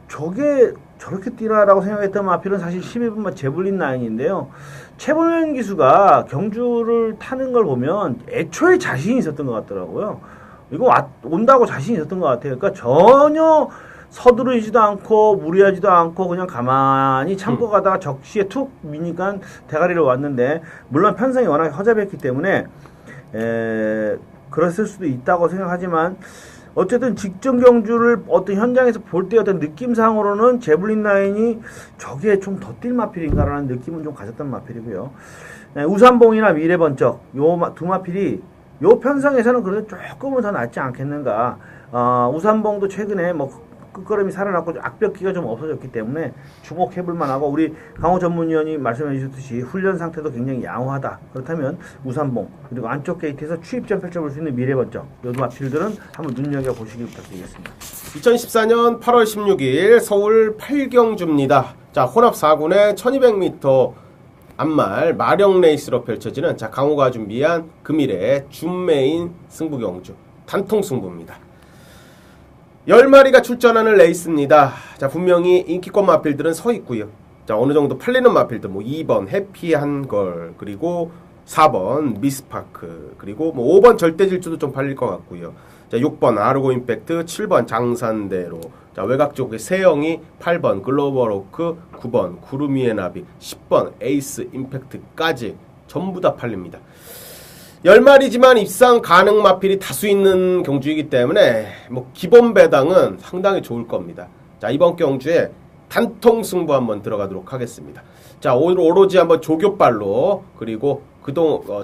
저게 저렇게 뛰나라고 생각했던 마필은 사실 12번마 제블린 라인인데요. 최범현 기수가 경주를 타는 걸 보면 애초에 자신이 있었던 것 같더라고요. 이거 온다고 자신이 있었던 것 같아요. 그러니까 전혀 서두르지도 않고 무리하지도 않고 그냥 가만히 참고 가다가 적시에 툭 미니까 대가리로 왔는데, 물론 편성이 워낙 허접했기 때문에 그랬을 수도 있다고 생각하지만 어쨌든 직전 경주를 어떤 현장에서 볼 때 어떤 느낌상으로는 제블린 라인이 저게 좀 더 뛸 마필인가라는 느낌은 좀 가졌던 마필이고요. 우산봉이나 미래번쩍 요 두 마필이 요 편성에서는 그래도 조금은 더 낫지 않겠는가. 우산봉도 최근에 뭐 끝걸음이 살아났고 악벽기가 좀 없어졌기 때문에 주목해볼만 하고, 우리 강호 전문위원이 말씀해 주셨듯이 훈련 상태도 굉장히 양호하다. 그렇다면 우산봉 그리고 안쪽 게이트에서 추입전 펼쳐볼 수 있는 미래번쩍 요 두 마필들은 한번 눈여겨보시길 부탁드리겠습니다. 2014년 8월 16일 서울 8경주입니다. 자, 혼합 4군의 1200m 앞말 마령 레이스로 펼쳐지는 강호가 준비한 금일의 준메인 승부 경주 단통 승부입니다. 10마리가 출전하는 레이스입니다. 자, 분명히 인기권 마필들은 서 있고요. 자, 어느 정도 팔리는 마필들, 뭐 2번 해피한 걸, 그리고 4번 미스파크, 그리고 뭐 5번 절대질주도 좀 팔릴 것 같고요. 자, 6번 아르고 임팩트, 7번 장산대로, 자, 외곽 쪽에 세영이, 8번 글로벌 오크, 9번 구루미의 나비, 10번 에이스 임팩트까지 전부 다 팔립니다. 10마리지만 입상 가능 마필이 다수 있는 경주이기 때문에 뭐 기본 배당은 상당히 좋을 겁니다. 자, 이번 경주에 단통 승부 한번 들어가도록 하겠습니다. 자, 오늘 오로지 한번 조교빨로, 그리고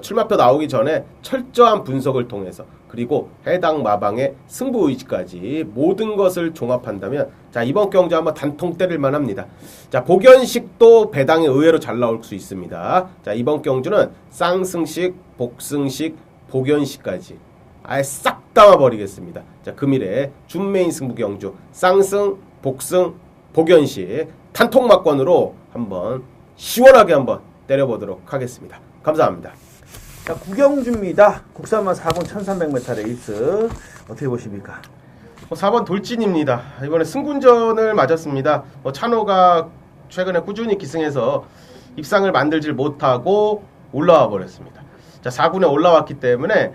출마표 나오기 전에 철저한 분석을 통해서, 그리고 해당 마방의 승부 의지까지 모든 것을 종합한다면, 자, 이번 경주 한번 단통 때릴만 합니다. 자, 복연식도 배당이 의외로 잘 나올 수 있습니다. 자, 이번 경주는 쌍승식, 복승식, 복연식까지 아예 싹 담아버리겠습니다. 자, 금일에 준메인 승부 경주 쌍승, 복승, 복연식 단통 막권으로 한번 시원하게 한번 때려보도록 하겠습니다. 감사합니다. 자, 구경주입니다. 국산만 4군 1300m 레이스 어떻게 보십니까? 4번 돌진입니다. 이번에 승군전을 맞았습니다. 찬호가 최근에 꾸준히 기승해서 입상을 만들질 못하고 올라와 버렸습니다. 자, 4군에 올라왔기 때문에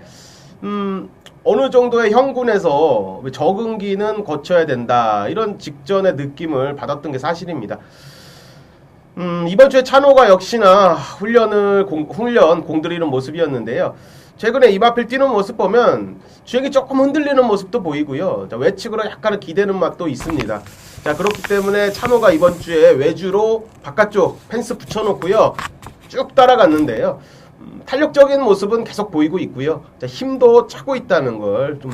어느 정도의 형군에서 적응기는 거쳐야 된다, 이런 직전의 느낌을 받았던 게 사실입니다. 이번 주에 찬호가 역시나 훈련 공들이는 모습이었는데요. 최근에 이마필 뛰는 모습 보면 주행이 조금 흔들리는 모습도 보이고요. 자, 외측으로 약간은 기대는 맛도 있습니다. 자, 그렇기 때문에 찬호가 이번 주에 외주로 바깥쪽 펜스 붙여놓고요, 쭉 따라갔는데요. 탄력적인 모습은 계속 보이고 있고요. 자, 힘도 차고 있다는 걸 좀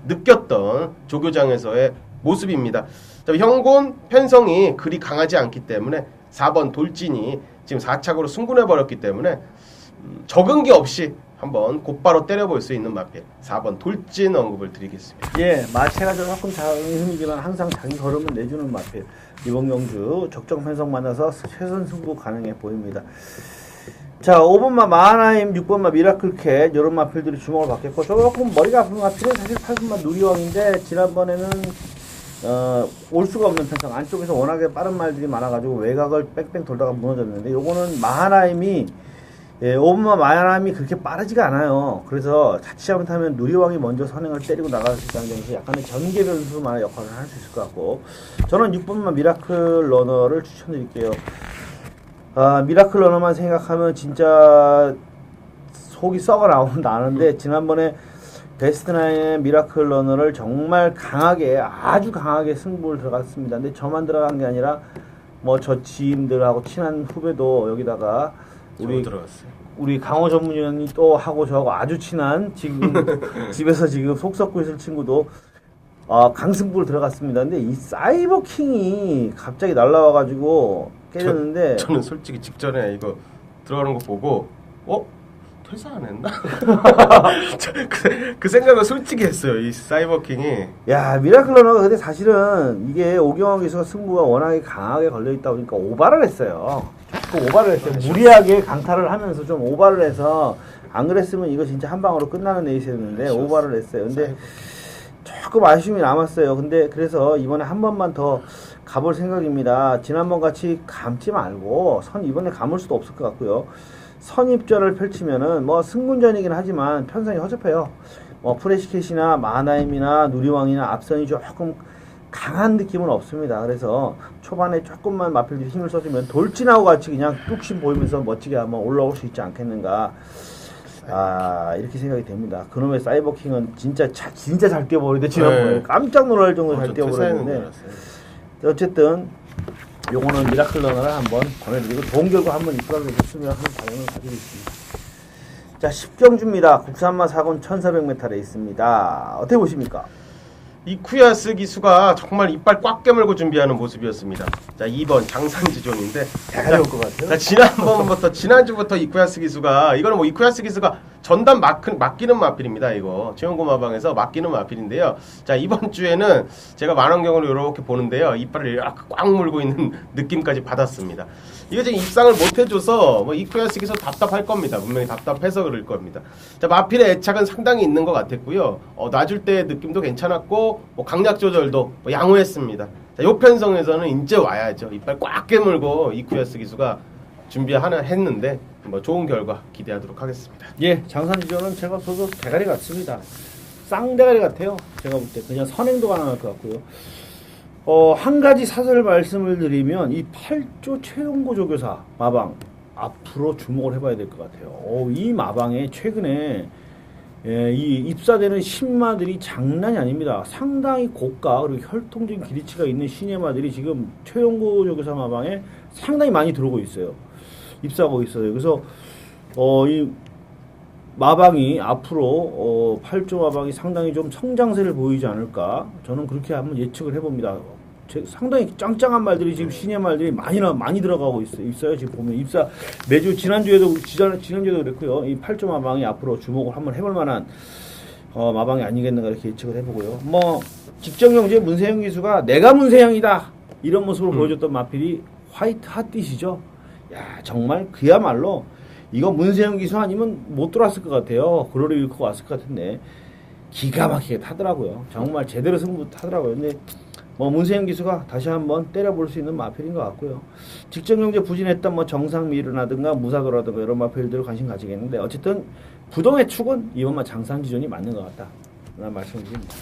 느꼈던 조교장에서의 모습입니다. 자, 형군 편성이 그리 강하지 않기 때문에 4번 돌진이 지금 4착으로 승군해버렸기 때문에 적응기 없이 한번 곧바로 때려볼 수 있는 마필 4번 돌진 언급을 드리겠습니다. 예, 마체가 조금 작음이지만 항상 자기 걸음을 내주는 마필. 이번 경주 적정 편성 만나서 최선 승부 가능해 보입니다. 자, 5번마 마하나임, 6번마 미라클캣 이런 마필들이 주목을 받겠고, 조금 머리가 아픈 마필은 사실 8번마 누리왕인데 지난번에는 올 수가 없는 편성, 안쪽에서 워낙에 빠른 말들이 많아가지고 외곽을 뺑뺑 돌다가 무너졌는데, 요거는 마하나임이 5번마 마하나임이 그렇게 빠르지가 않아요. 그래서 자칫 잘못하면 누리왕이 먼저 선행을 때리고 나갈 수 있다는 점에서 약간의 전개 변수만한 역할을 할 수 있을 것 같고, 저는 6번마 미라클 러너를 추천드릴게요. 미라클 러너만 생각하면 진짜 속이 썩어 나오는데 지난번에 베스트9의 미라클 러너를 정말 강하게 아주 강하게 승부를 들어갔습니다. 근데 저만 들어간 게 아니라 뭐 저 지인들하고 친한 후배도 여기다가 우리 강호 전문위원이 또 하고 저하고 아주 친한 지금 집에서 지금 속 썩고 있을 친구도 강승부를 들어갔습니다. 근데 이 사이버킹이 갑자기 날라와가지고 깨졌는데 저는 솔직히 직전에 이거 들어가는 거 보고 퇴사 안 했나? 그 생각을 솔직히 했어요. 이 사이버킹이. 야, 미라클 러너가 근데 사실은 이게 오경환 기수가 승부가 워낙에 강하게 걸려있다 보니까 오바를 했어요. 조금 오바를 했어요. 그렇죠. 무리하게 강타를 하면서 좀 오바를 해서 안 그랬으면 이거 진짜 한 방으로 끝나는 레이스였는데 그렇죠. 오바를 했어요. 근데 조금 아쉬움이 남았어요. 근데 그래서 이번에 한 번만 더 가볼 생각입니다. 지난번 같이 감지 말고 이번에 감을 수도 없을 것 같고요. 선입전을 펼치면은 뭐 승군전이긴 하지만 편성이 허접해요. 뭐 프레시켓이나 마나임이나 누리왕이나 앞선이 조금 강한 느낌은 없습니다. 그래서 초반에 조금만 마필들이 힘을 써주면 돌진하고 같이 그냥 뚝심 보이면서 멋지게 한번 올라올 수 있지 않겠는가. 이렇게 생각이 됩니다. 그놈의 사이버킹은 진짜 잘 뛰어버리는데 지난번에 깜짝 놀랄 정도로 잘 뛰어버렸는데 어쨌든 요거는 미라클 러너를 한번 권해드리고 좋은 결과 한번 입수하게 됐으면 하는 바람을 가지고 있습니다. 자, 10경주입니다. 국산마 4군 1400m 레이스입니다. 어떻게 보십니까? 이쿠야스 기수가 정말 이빨 꽉 깨물고 준비하는 모습이었습니다. 자, 2번 장산지존인데 대가리 올것 같아요. 자, 지난주부터 이쿠야스 기수가 이거는 뭐 이쿠야스 기수가 전담 맡기는 마필입니다. 이거 최영구 마방에서 맡기는 마필인데요. 자, 이번 주에는 제가 만원경으로 이렇게 보는데요. 이빨을 이렇게 꽉 물고 있는 느낌까지 받았습니다. 이거 지금 입상을 못 해줘서 뭐 이쿠야스 기수 답답할 겁니다. 분명히 답답해서 그럴 겁니다. 자, 마필의 애착은 상당히 있는 것 같았고요. 놔줄 때 느낌도 괜찮았고 뭐 강약 조절도 뭐 양호했습니다. 자, 요 편성에서는 이제 와야죠. 이빨 꽉 깨물고 이쿠야스 기수가 했는데 뭐 좋은 결과 기대하도록 하겠습니다. 예, 장산지존은 제가 봐도 대가리 같습니다. 쌍대가리 같아요. 제가 볼 때 그냥 선행도 가능할 것 같고요. 한 가지 사설 말씀을 드리면 이 8조 최용고 조교사 마방 앞으로 주목을 해봐야 될 것 같아요. 이 마방에 최근에 이 입사되는 신마들이 장난이 아닙니다. 상당히 고가 그리고 혈통적인 기리치가 있는 신예마들이 지금 최용고 조교사 마방에 상당히 많이 들어오고 있어요. 입사하고 있어요. 그래서 이 마방이 앞으로 8조 마방이 상당히 좀 성장세를 보이지 않을까 저는 그렇게 한번 예측을 해봅니다. 상당히 짱짱한 말들이 지금 신예 말들이 많이 들어가고 있어요. 지금 보면 입사 매주 지난주에도 그랬고요. 이 8조 마방이 앞으로 주목을 한번 해볼 만한 마방이 아니겠는가 이렇게 예측을 해보고요. 뭐 직정영재 문세영 기수가 내가 문세영이다 이런 모습을 보여줬던 마필이 화이트 핫띠시죠. 야, 정말 그야말로 이거 문세영 기수 아니면 못 들어왔을 것 같아요. 그로리 잃고 왔을 것 같은데 기가 막히게 타더라고요. 정말 제대로 승부 타더라고요. 근데 뭐 문세영 기수가 다시 한번 때려볼 수 있는 마필인 것 같고요. 직전경제 부진했던 뭐 정상미르라든가 무사도라든가 이런 마필들 관심 가지겠는데 어쨌든 부동의 축은 이번만 장산지존이 맞는 것 같다. 라는 말씀을 드립니다.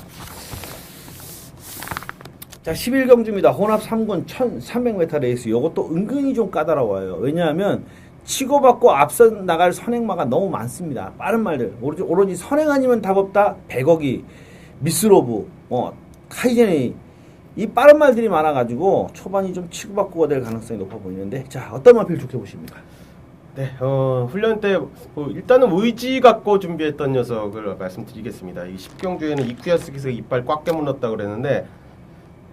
자, 11경주입니다. 혼합 3군 1300m 레이스. 요것도 은근히 좀 까다로워요. 왜냐하면 치고받고 앞서 나갈 선행마가 너무 많습니다. 빠른 말들. 오로지 선행 아니면 답 없다. 100억이, 미스로브, 카이제네이. 이 빠른 말들이 많아가지고 초반이 좀 치고받고가 될 가능성이 높아 보이는데 자, 어떤 마필 좋게 보십니까? 네, 훈련 때 일단은 의지 갖고 준비했던 녀석을 말씀드리겠습니다. 이 10경주에는 이쿠야스 기수가 이빨 꽉 깨물었다고 그랬는데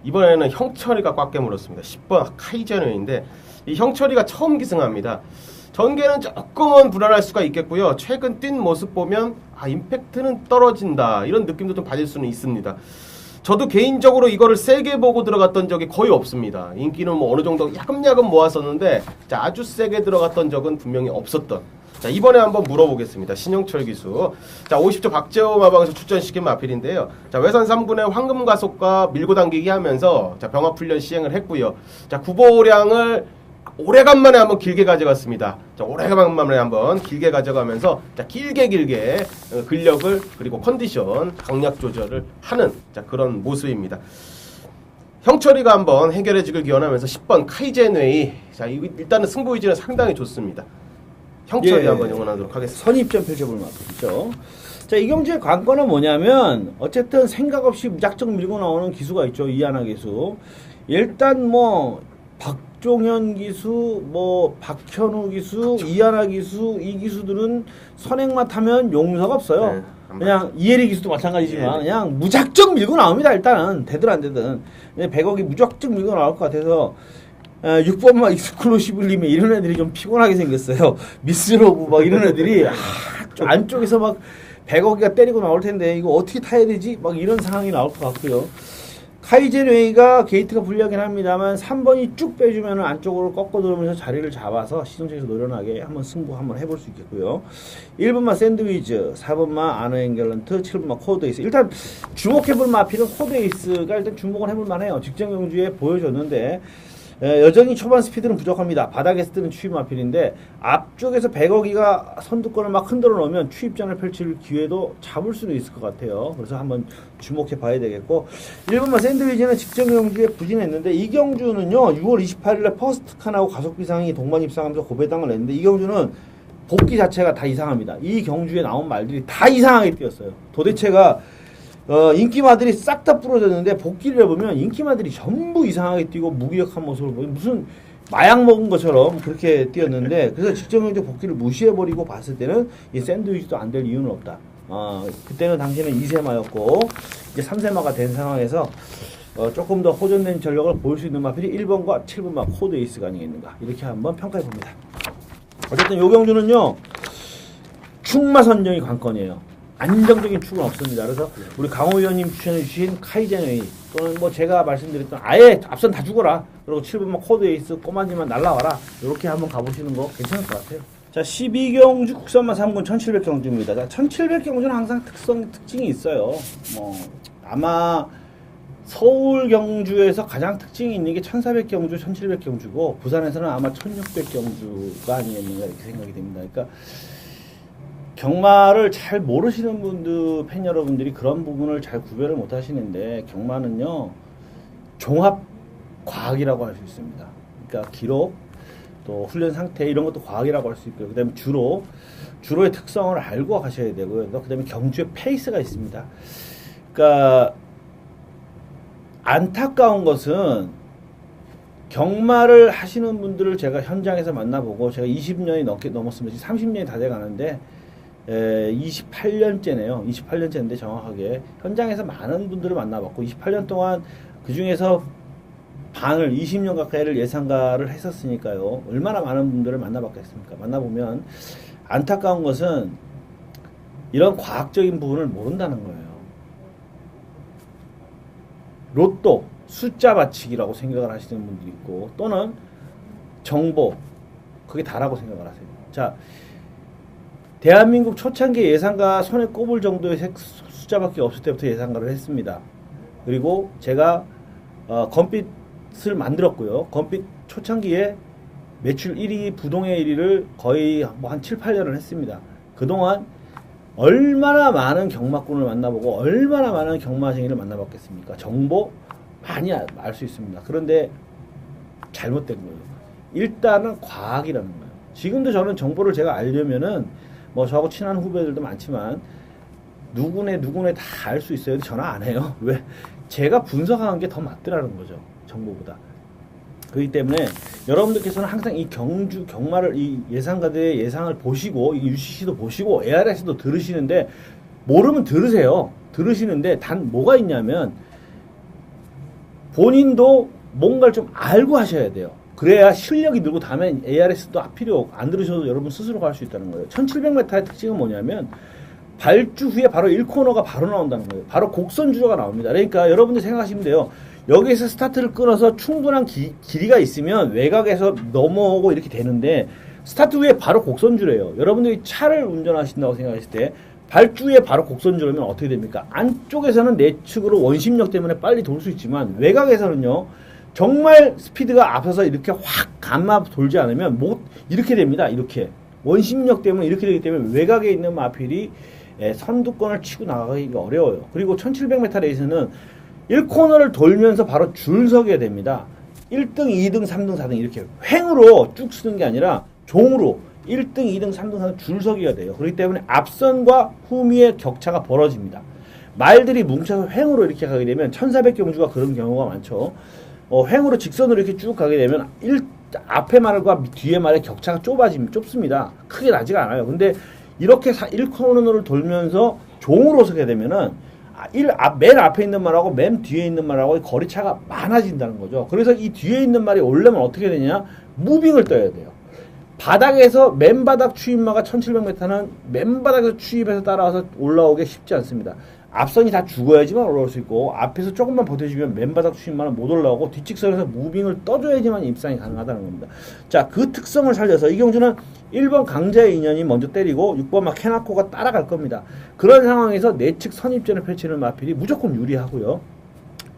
이번에는 형철이가 꽉 깨물었습니다. 10번 카이제노인데 이 형철이가 처음 기승합니다. 전개는 조금은 불안할 수가 있겠고요. 최근 뛴 모습 보면 임팩트는 떨어진다 이런 느낌도 좀 받을 수는 있습니다. 저도 개인적으로 이거를 세게 보고 들어갔던 적이 거의 없습니다. 인기는 뭐 어느 정도 야금야금 모았었는데 자, 아주 세게 들어갔던 적은 분명히 없었던. 자, 이번에 한번 물어보겠습니다. 신영철 기수. 자, 50조 박재호 마방에서 출전시킨 마필인데요. 자, 외산 3군의 황금 가속과 밀고 당기기 하면서 자, 병합 훈련 시행을 했고요. 자, 구보량을 오래간만에 한번 길게 가져갔습니다. 자, 오래간만에 한번 길게 가져가면서 자, 길게 근력을 그리고 컨디션 강약 조절을 하는 자, 그런 모습입니다. 형철이가 한번 해결해주길 기원하면서 10번 카이젠웨이. 자, 일단은 승부 의지는 상당히 좋습니다. 형철이 예. 한번 응원하도록 하겠습니다. 선입점 펼쳐볼 만큼이죠. 자, 이 경주의 관건은 뭐냐면 어쨌든 생각 없이 무작정 밀고 나오는 기수가 있죠. 이하나 기수. 일단 뭐 박종현 기수, 뭐 박현우 기수, 이하나 기수, 이 기수들은 선행만 타면 용서가 없어요. 네, 그냥 이혜리 기수도 마찬가지지만 예, 네. 그냥 무작정 밀고 나옵니다. 일단은 되든 안 되든 100억이 무작정 밀고 나올 것 같아서 6번 막 익스클루시블님에 이런 애들이 좀 피곤하게 생겼어요. 미스로브 막 이런 애들이 안쪽에서 막 100억이가 때리고 나올 텐데 이거 어떻게 타야 되지? 막 이런 상황이 나올 것 같고요. 카이젠웨이가 게이트가 불리하긴 합니다만 3번이 쭉 빼주면 안쪽으로 꺾어 들어오면서 자리를 잡아서 시정책에서 노련하게 한번 승부 한번 해볼 수 있겠고요. 1번마 샌드위즈, 4번마 아너앵gel런트, 7번마 코드에이스. 일단 주목해볼 마필은 코드에이스가 일단 주목을 해볼 만해요. 직전 경주에 보여줬는데 여전히 초반 스피드는 부족합니다. 바닥에서 뜨는 추입 마필인데 앞쪽에서 100억이가 선두권을 막 흔들어 놓으면 추입전을 펼칠 기회도 잡을 수도 있을 것 같아요. 그래서 한번 주목해 봐야 되겠고 1번마 샌드위치는 직전 경주에 부진했는데 이 경주는요 6월 28일에 퍼스트칸하고 가속비상이 동반 입상하면서 고배당을 냈는데 이 경주는 복귀 자체가 다 이상합니다. 이 경주에 나온 말들이 다 이상하게 뛰었어요. 도대체가 인기마들이 싹 다 부러졌는데 복귀를 해보면 인기마들이 전부 이상하게 뛰고 무기력한 모습을 보이고 무슨 마약 먹은 것처럼 그렇게 뛰었는데 그래서 직전 경주 복귀를 무시해버리고 봤을 때는 이 샌드위치도 안 될 이유는 없다. 그때는 당시에는 2세마였고 이제 3세마가 된 상황에서 조금 더 호전된 전력을 보일 수 있는 마필이 1번과 7번마 코드 에이스가 아니겠는가 이렇게 한번 평가해 봅니다. 어쨌든 요 경주는요 축마 선정이 관건이에요. 안정적인 축은 없습니다. 그래서 우리 강호 의원님 추천해 주신 카이젠웨이 또는 뭐 제가 말씀드렸던 아예 앞선 다 죽어라. 그리고 7번만 코드 에이스 꼬마지만 날라와라. 이렇게 한번 가보시는 거 괜찮을 것 같아요. 자, 12경주 국산마 3군 1700경주입니다. 자, 1700경주는 항상 특징이 있어요. 뭐 아마 서울 경주에서 가장 특징이 있는 게 1400경주, 1700경주고 부산에서는 아마 1600경주가 아니겠는가 이렇게 생각이 됩니다. 그러니까 경마를 잘 모르시는 분들, 팬 여러분들이 그런 부분을 잘 구별을 못 하시는데 경마는요 종합 과학이라고 할 수 있습니다. 그러니까 기록, 또 훈련 상태 이런 것도 과학이라고 할 수 있고요. 그 다음에 주로의 특성을 알고 가셔야 되고요. 그 다음에 경주의 페이스가 있습니다. 그러니까 안타까운 것은 경마를 하시는 분들을 제가 현장에서 만나보고 제가 20년이 넘었습니다. 30년이 다 돼가는데 28년째네요. 28년째인데 정확하게 현장에서 많은 분들을 만나봤고 28년 동안 그 중에서 반을 20년 가까이를 예상가를 했었으니까요. 얼마나 많은 분들을 만나봤겠습니까? 만나보면 안타까운 것은 이런 과학적인 부분을 모른다는 거예요. 로또, 숫자 맞히기라고 생각을 하시는 분들이 있고 또는 정보, 그게 다라고 생각을 하세요. 자, 대한민국 초창기 예상가 손에 꼽을 정도의 숫자밖에 없을 때부터 예상가를 했습니다. 그리고 제가 건빛을 만들었고요. 건빛 초창기에 매출 1위, 부동의 1위를 거의 뭐 한 7, 8년을 했습니다. 그동안 얼마나 많은 경마꾼을 만나보고 얼마나 많은 경마쟁이를 만나봤겠습니까? 정보 많이 알 수 있습니다. 그런데 잘못된 거예요. 일단은 과학이라는 거예요. 지금도 저는 정보를 제가 알려면은 뭐 저하고 친한 후배들도 많지만 누구네 다 알 수 있어요. 전화 안 해요. 왜? 제가 분석한 게 더 맞더라는 거죠. 정보보다. 그렇기 때문에 여러분들께서는 항상 이 경마를 이 예상가들의 예상을 보시고 이 UCC도 보시고 ARS도 들으시는데 모르면 들으세요. 들으시는데 단 뭐가 있냐면 본인도 뭔가를 좀 알고 하셔야 돼요. 그래야 실력이 늘고 다음엔 ARS도 필요 안 들으셔도 여러분 스스로가 할 수 있다는 거예요. 1700m의 특징은 뭐냐면 발주 후에 바로 1코너가 바로 나온다는 거예요. 바로 곡선 주조가 나옵니다. 그러니까 여러분들 생각하시면 돼요. 여기에서 스타트를 끊어서 충분한 길이가 있으면 외곽에서 넘어오고 이렇게 되는데 스타트 후에 바로 곡선주래요. 여러분들이 차를 운전하신다고 생각하실 때 발주에 바로 곡선주라면 어떻게 됩니까? 안쪽에서는 내측으로 원심력 때문에 빨리 돌 수 있지만 외곽에서는요. 정말 스피드가 앞서서 이렇게 확 감아 돌지 않으면 이렇게 됩니다. 이렇게 원심력 때문에 이렇게 되기 때문에 외곽에 있는 마필이 선두권을 치고 나가기가 어려워요. 그리고 1700m 레이스는 1코너를 돌면서 바로 줄 서게 됩니다. 1등, 2등, 3등, 4등 이렇게 횡으로 쭉 쓰는 게 아니라 종으로 1등, 2등, 3등, 4등 줄 서기가 돼요. 그렇기 때문에 앞선과 후미의 격차가 벌어집니다. 말들이 뭉쳐서 횡으로 이렇게 가게 되면 1400경주가 그런 경우가 많죠. 횡으로 직선으로 이렇게 쭉 가게 되면 앞에 말과 뒤에 말의 격차가 좁습니다. 크게 나지가 않아요. 근데 이렇게 1코너를 돌면서 종으로 서게 되면은 맨 앞에 있는 말하고 맨 뒤에 있는 말하고 거리차가 많아진다는 거죠. 그래서 이 뒤에 있는 말이 오려면 어떻게 되냐? 무빙을 떠야 돼요. 바닥에서 맨바닥 추임마가 1700m는 맨바닥에서 추입해서 따라와서 올라오기 쉽지 않습니다. 앞선이 다 죽어야지만 올라올 수 있고 앞에서 조금만 버텨주면 맨바닥 추임마는 못 올라오고 뒷직선에서 무빙을 떠줘야지만 입상이 가능하다는 겁니다. 자, 그 특성을 살려서 이 경주는 1번 강자의 인연이 먼저 때리고 6번 마케나코가 따라갈 겁니다. 그런 상황에서 내측 선입전을 펼치는 마필이 무조건 유리하고요.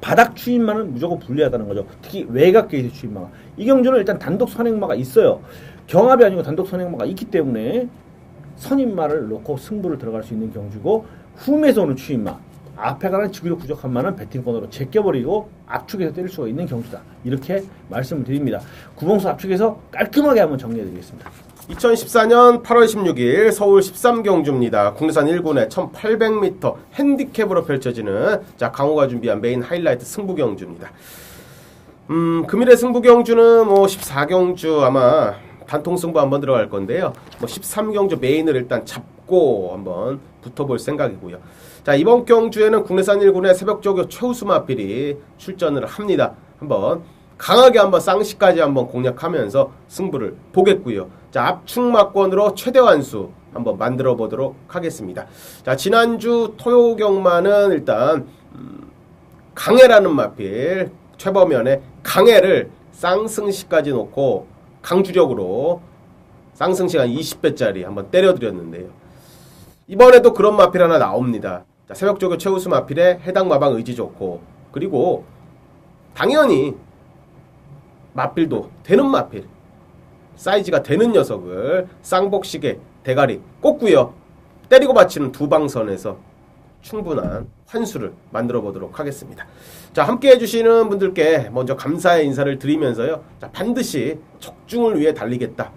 바닥 추임마는 무조건 불리하다는 거죠. 특히 외곽 게이트 추임마가. 이 경주는 일단 단독 선행마가 있어요. 경합이 아니고 단독 선행마가 있기 때문에 선임마를 놓고 승부를 들어갈 수 있는 경주고, 후면에서 오는 추임마, 앞에 가는 지구력 부족한 마는 배팅권으로 제껴버리고 압축해서 때릴 수가 있는 경주다. 이렇게 말씀을 드립니다. 구봉수 압축해서 깔끔하게 한번 정리해드리겠습니다. 2014년 8월 16일 서울 13경주입니다. 국내산 1군의 1800m 핸디캡으로 펼쳐지는 강호가 준비한 메인 하이라이트 승부경주입니다. 금일의 승부경주는 14경주 아마 단통 승부 한번 들어갈 건데요. 13경주 메인을 일단 잡고 한번 붙어볼 생각이고요. 자, 이번 경주에는 국내산 1군의 새벽조교 최우수 마필이 출전을 합니다. 한번 강하게 한번 쌍시까지 한번 공략하면서 승부를 보겠고요. 자, 압축마권으로 최대환수 한번 만들어 보도록 하겠습니다. 자, 지난주 토요경마는 일단 강해라는 마필 최범현의 강해를 쌍승시까지 놓고 강주력으로 쌍승시간 20배짜리 한번 때려드렸는데요. 이번에도 그런 마필 하나 나옵니다. 자, 새벽조교 최우수 마필에 해당 마방 의지 좋고, 그리고 당연히 마필도 되는 마필, 사이즈가 되는 녀석을 쌍복식의 대가리 꽂고요. 때리고 받치는 두방선에서 충분한 환수를 만들어 보도록 하겠습니다. 자, 함께 해주시는 분들께 먼저 감사의 인사를 드리면서요. 자, 반드시 적중을 위해 달리겠다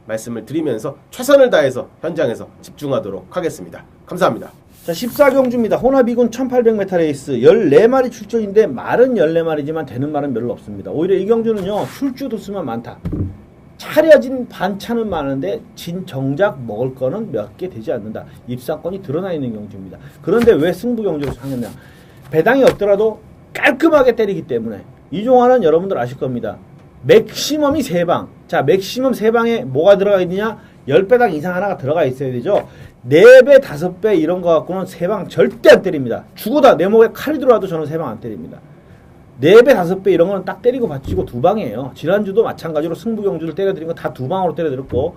말씀을 드리면서 최선을 다해서 현장에서 집중하도록 하겠습니다. 감사합니다. 자, 14경주입니다. 혼합이군 1800m 레이스 14마리 출전인데 말은 14마리지만 되는 말은 별로 없습니다. 오히려 이 경주는요, 출주 도수만 많다. 차려진 반찬은 많은데 진 정작 먹을 거는 몇 개 되지 않는다. 입상권이 드러나 있는 경주입니다. 그런데 왜 승부 경주를 하느냐? 배당이 없더라도 깔끔하게 때리기 때문에. 이종환은 여러분들 아실 겁니다. 맥시멈이 3방. 자, 맥시멈 3방에 뭐가 들어가 있느냐? 10배당 이상 하나가 들어가 있어야 되죠. 4배, 5배 이런 거 갖고는 3방 절대 안 때립니다. 죽어다 내 목에 칼이 들어와도 저는 3방 안 때립니다. 4배, 5배 이런 거는 딱 때리고 받치고 2방이에요. 지난주도 마찬가지로 승부경주를 때려드린 거 다 2방으로 때려드렸고,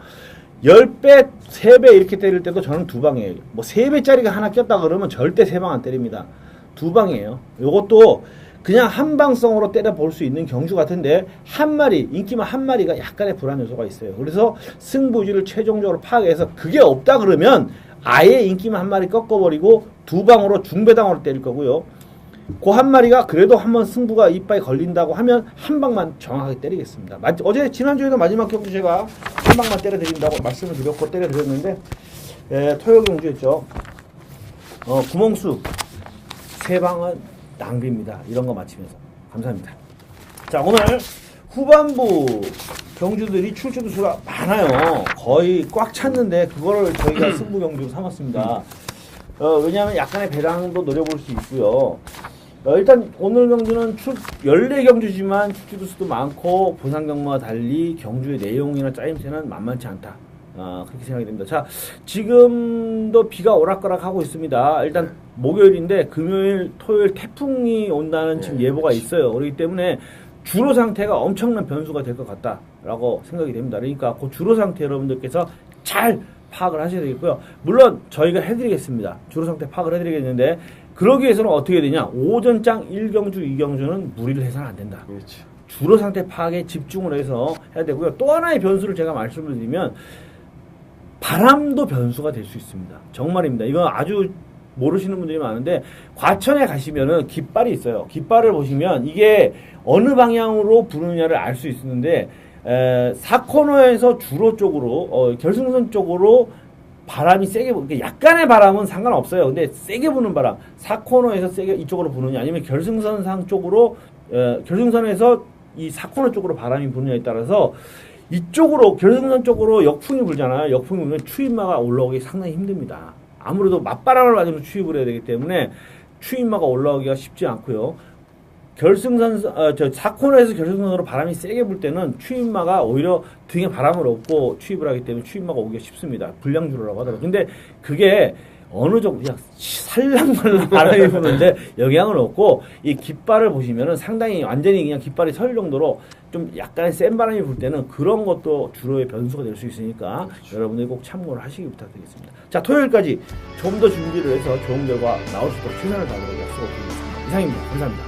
10배, 3배 이렇게 때릴 때도 저는 2방이에요. 3배짜리가 하나 꼈다 그러면 절대 3방 안 때립니다. 2방이에요. 요것도 그냥 한방성으로 때려볼 수 있는 경주 같은데, 한 마리, 인기만 한 마리가 약간의 불안 요소가 있어요. 그래서 승부지를 최종적으로 파악해서 그게 없다 그러면 아예 인기만 한 마리 꺾어버리고 2방으로 중배당으로 때릴 거고요. 그 한 마리가 그래도 한번 승부가 이빨에 걸린다고 하면 한 방만 정확하게 때리겠습니다. 어제 지난주에도 마지막 경주 제가 한 방만 때려드린다고 말씀을 드렸고 때려드렸는데, 토요 경주였죠. 구멍수 3방은 낭비입니다. 이런 거 마치면서 감사합니다. 자, 오늘 후반부 경주들이 출전 수가 많아요. 거의 꽉 찼는데 그거를 저희가 승부 경주로 삼았습니다. 왜냐하면 약간의 배당도 노려볼 수 있고요. 일단 오늘 경주는 14경주지만 출주 수도 많고 보상 경마와 달리 경주의 내용이나 짜임새는 만만치 않다. 그렇게 생각이 됩니다. 자, 지금도 비가 오락가락하고 있습니다. 일단 목요일인데 금요일, 토요일 태풍이 온다는 지금 예보가 있어요. 그렇기 때문에 주로 상태가 엄청난 변수가 될 것 같다라고 생각이 됩니다. 그러니까 그 주로 상태 여러분들께서 잘 파악을 하셔야 되겠고요. 물론 저희가 해드리겠습니다. 주로 상태 파악을 해드리겠는데, 그러기 위해서는 어떻게 해야 되냐? 오전장 1경주, 2경주는 무리를 해서는 안 된다. 그렇죠. 주로 상태 파악에 집중을 해서 해야 되고요. 또 하나의 변수를 제가 말씀을 드리면, 바람도 변수가 될 수 있습니다. 정말입니다. 이건 아주 모르시는 분들이 많은데 과천에 가시면은 깃발이 있어요. 깃발을 보시면 이게 어느 방향으로 부느냐를 알 수 있는데 4코너에서 주로 쪽으로 결승선 쪽으로 바람이 세게 약간의 바람은 상관없어요. 근데 세게 부는 바람 4코너에서 세게 이쪽으로 부느냐 아니면 결승선상 쪽으로 결승선에서 이 4코너 쪽으로 바람이 부느냐에 따라서 이쪽으로 결승선 쪽으로 역풍이 불잖아요. 역풍이 불면 추임마가 올라오기 상당히 힘듭니다. 아무래도 맞바람을 맞으면 추입을 해야 되기 때문에 추임마가 올라오기가 쉽지 않고요. 결승선 4코너에서 결승선으로 바람이 세게 불 때는 추임마가 오히려 등에 바람을 얻고 추입을 하기 때문에 추임마가 오기가 쉽습니다. 불량주로라고 하더라고요. 근데 그게 어느 정도 그냥 살랑살랑 바람이 부는데 영향은 없고 이 깃발을 보시면은 상당히 완전히 그냥 깃발이 설 정도로 좀 약간의 센 바람이 불 때는 그런 것도 주로의 변수가 될 수 있으니까 그렇죠. 여러분들이 꼭 참고를 하시기 부탁드리겠습니다. 자, 토요일까지 좀 더 준비를 해서 좋은 결과 나올 수 있도록 최선을 다하도록 약속을 드리겠습니다. 이상입니다. 감사합니다.